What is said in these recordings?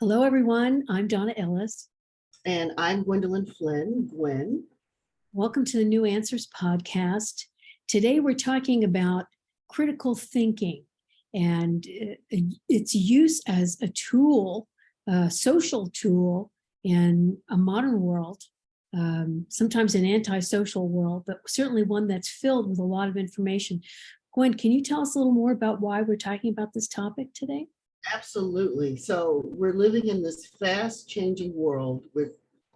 Hello, everyone. I'm Donna Ellis. And I'm Gwendolyn Flynn, Gwen. Welcome to the New Answers podcast. Today, we're talking about critical thinking and its use as a tool, a social tool in a modern world, sometimes an antisocial world, but certainly one that's filled with a lot of information. Gwen, can you tell us a little more about why we're talking about this topic today? Absolutely. So we're living in this fast changing world with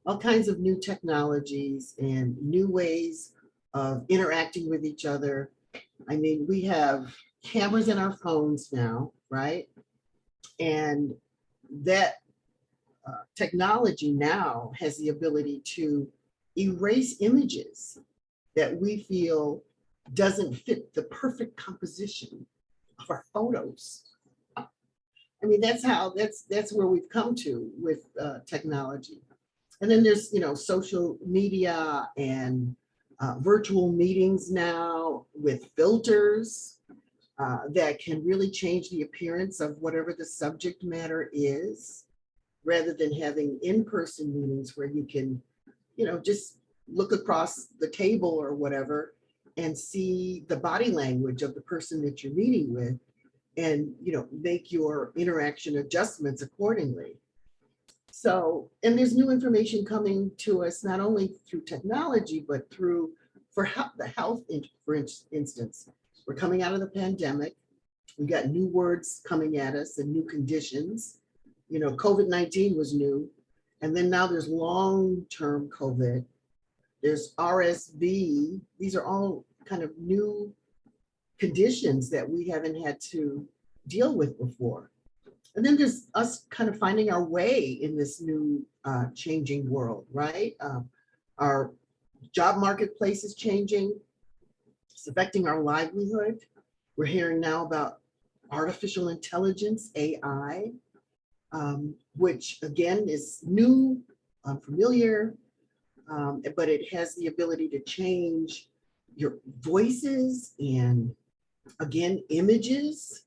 all kinds of new technologies and new ways of interacting with each other. I mean, we have cameras in our phones now, right? And that technology now has the ability to erase images that we feel doesn't fit the perfect composition of our photos. I mean, that's where we've come to with technology. And then there's, social media and virtual meetings now with filters that can really change the appearance of whatever the subject matter is, rather than having in-person meetings where you can, just look across the table or whatever and see the body language of the person that you're meeting with and make your interaction adjustments accordingly. So, and there's new information coming to us not only through technology but through the health, for instance. We're coming out of the pandemic. We got new words coming at us and new conditions. COVID-19 was new, and then now there's long-term COVID. There's RSV. These are all kind of new conditions that we haven't had to deal with before. And then there's us kind of finding our way in this new changing world, right? Our job marketplace is changing. It's affecting our livelihood. We're hearing now about artificial intelligence, AI, which again is new, unfamiliar, but it has the ability to change your voices and, again, images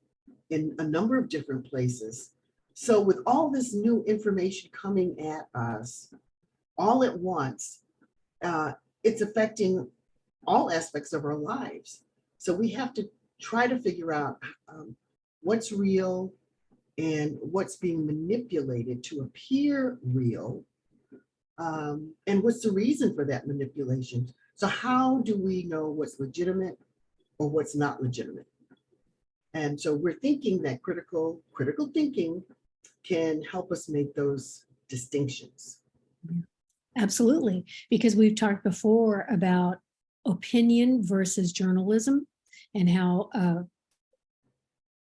in a number of different places. So with all this new information coming at us all at once, it's affecting all aspects of our lives. So we have to try to figure out what's real and what's being manipulated to appear real, and what's the reason for that manipulation. So how do we know what's legitimate or what's not legitimate? And so we're thinking that critical thinking can help us make those distinctions. Absolutely, because we've talked before about opinion versus journalism and how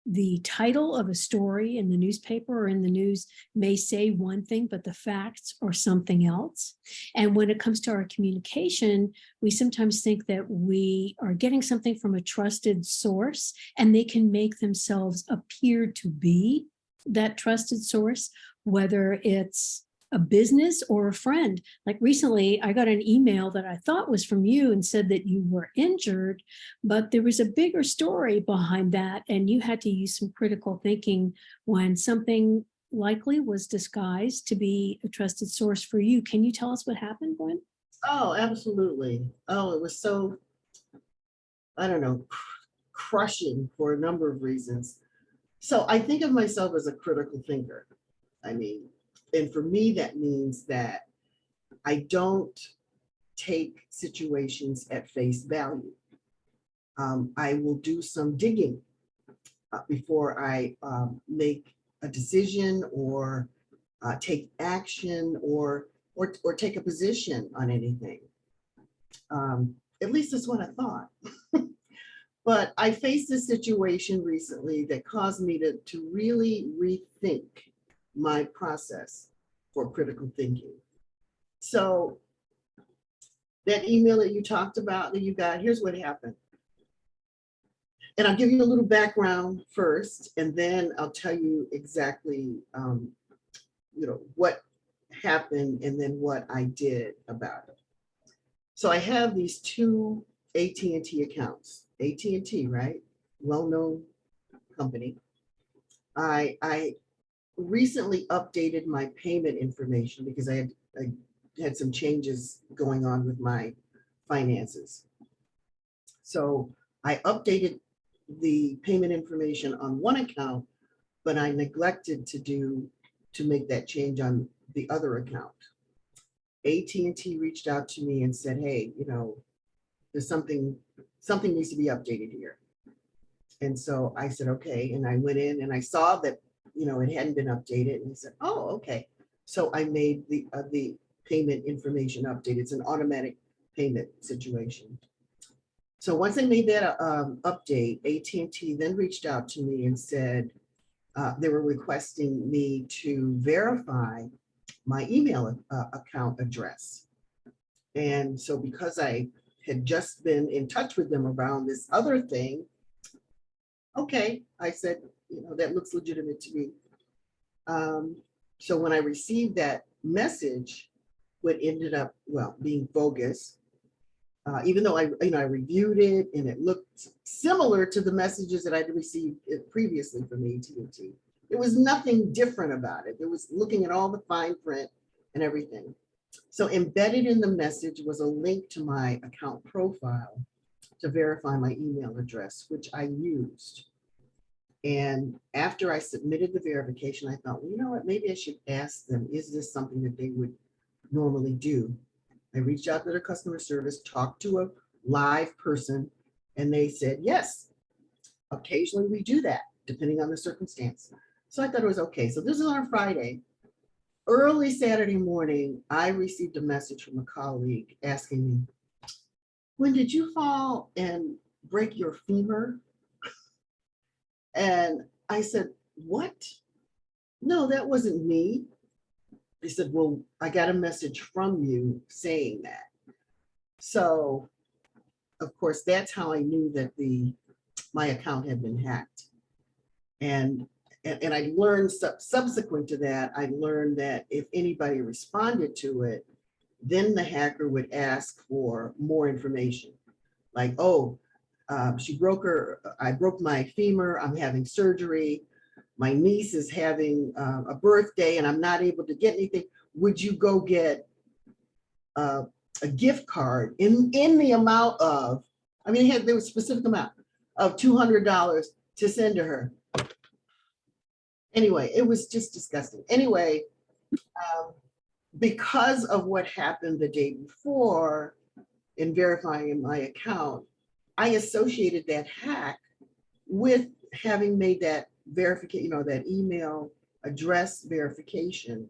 the title of a story in the newspaper or in the news may say one thing, but the facts are something else. And when it comes to our communication, we sometimes think that we are getting something from a trusted source and they can make themselves appear to be that trusted source, whether it's a business or a friend. Like recently, I got an email that I thought was from you and said that you were injured, but there was a bigger story behind that. And you had to use some critical thinking when something likely was disguised to be a trusted source for you. Can you tell us what happened, Gwen? Oh, absolutely. Oh, it was so, I don't know, crushing for a number of reasons. So I think of myself as a critical thinker. I mean, and for me, that means that I don't take situations at face value. I will do some digging before I make a decision or take action or take a position on anything. At least that's what I thought. But I faced a situation recently that caused me to really rethink my process for critical thinking. So that email that you talked about that you got, here's what happened. And I'll give you a little background first, and then I'll tell you exactly, what happened and then what I did about it. So I have these two AT&T accounts, AT&T, right? Well-known company. I recently updated my payment information because I had some changes going on with my finances. So I updated the payment information on one account, but I neglected to make that change on the other account. AT&T reached out to me and said, hey, there's something needs to be updated here. And so I said, okay. And I went in and I saw that, it hadn't been updated. And he said, oh, okay. So I made the payment information update. It's an automatic payment situation. So once I made that update, AT&T then reached out to me and said they were requesting me to verify my email account address. And so because I had just been in touch with them around this other thing, okay, I said, that looks legitimate to me. So when I received that message, what ended up, being bogus, even though I reviewed it and it looked similar to the messages that I'd received previously from AT&T. There was nothing different about it. It was looking at all the fine print and everything. So embedded in the message was a link to my account profile to verify my email address, which I used. And after I submitted the verification, I thought, well, you know what, maybe I should ask them, is this something that they would normally do? I reached out to their customer service, talked to a live person, and they said, yes, occasionally we do that, depending on the circumstance. So I thought it was okay. So this is on a Friday. Early Saturday morning, I received a message from a colleague asking me, when did you fall and break your femur? And I said, what? No, that wasn't me. They said, well, I got a message from you saying that. So, of course, that's how I knew that my account had been hacked. And I learned subsequent to that, I learned that if anybody responded to it, then the hacker would ask for more information. Like, oh, I broke my femur, I'm having surgery. My niece is having a birthday and I'm not able to get anything. Would you go get a gift card in the amount of, there was a specific amount of $200 to send to her. Anyway, it was just disgusting. Anyway, because of what happened the day before in verifying my account, I associated that hack with having made that verification, that email address verification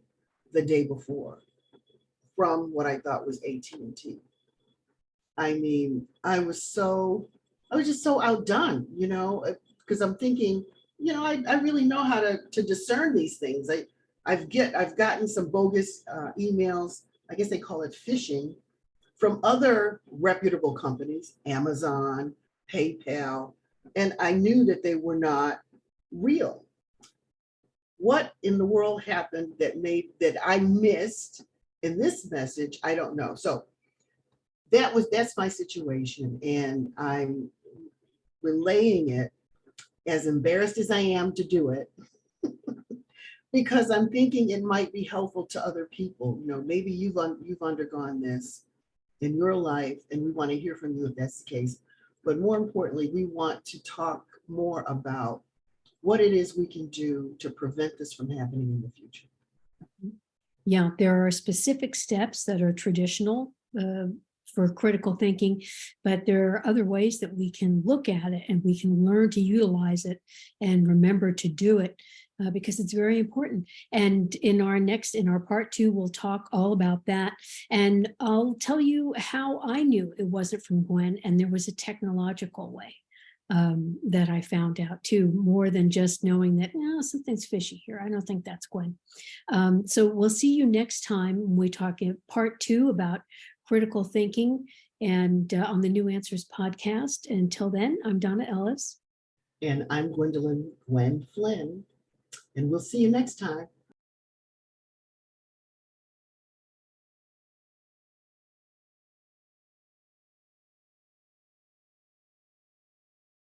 the day before from what I thought was AT&T. I was just so outdone, because I'm thinking, I really know how to discern these things. I've gotten some bogus emails, I guess they call it phishing, from other reputable companies, Amazon, PayPal, and I knew that they were not real. What in the world happened that I missed in this message? I don't know. So that's my situation, and I'm relaying it, as embarrassed as I am to do it, because I'm thinking it might be helpful to other people. Maybe you've undergone this in your life, and we want to hear from you if that's the case. But more importantly, we want to talk more about what it is we can do to prevent this from happening in the future. Yeah, there are specific steps that are traditional for critical thinking, but there are other ways that we can look at it and we can learn to utilize it and remember to do it because it's very important. And in our part 2, we'll talk all about that. And I'll tell you how I knew it wasn't from Gwen, and there was a technological way that I found out too, more than just knowing that something's fishy here. I don't think that's Gwen. So we'll see you next time when we talk in part 2 about critical thinking and on the New Answers podcast. Until then, I'm Donna Ellis. And I'm Gwen Flynn. And we'll see you next time.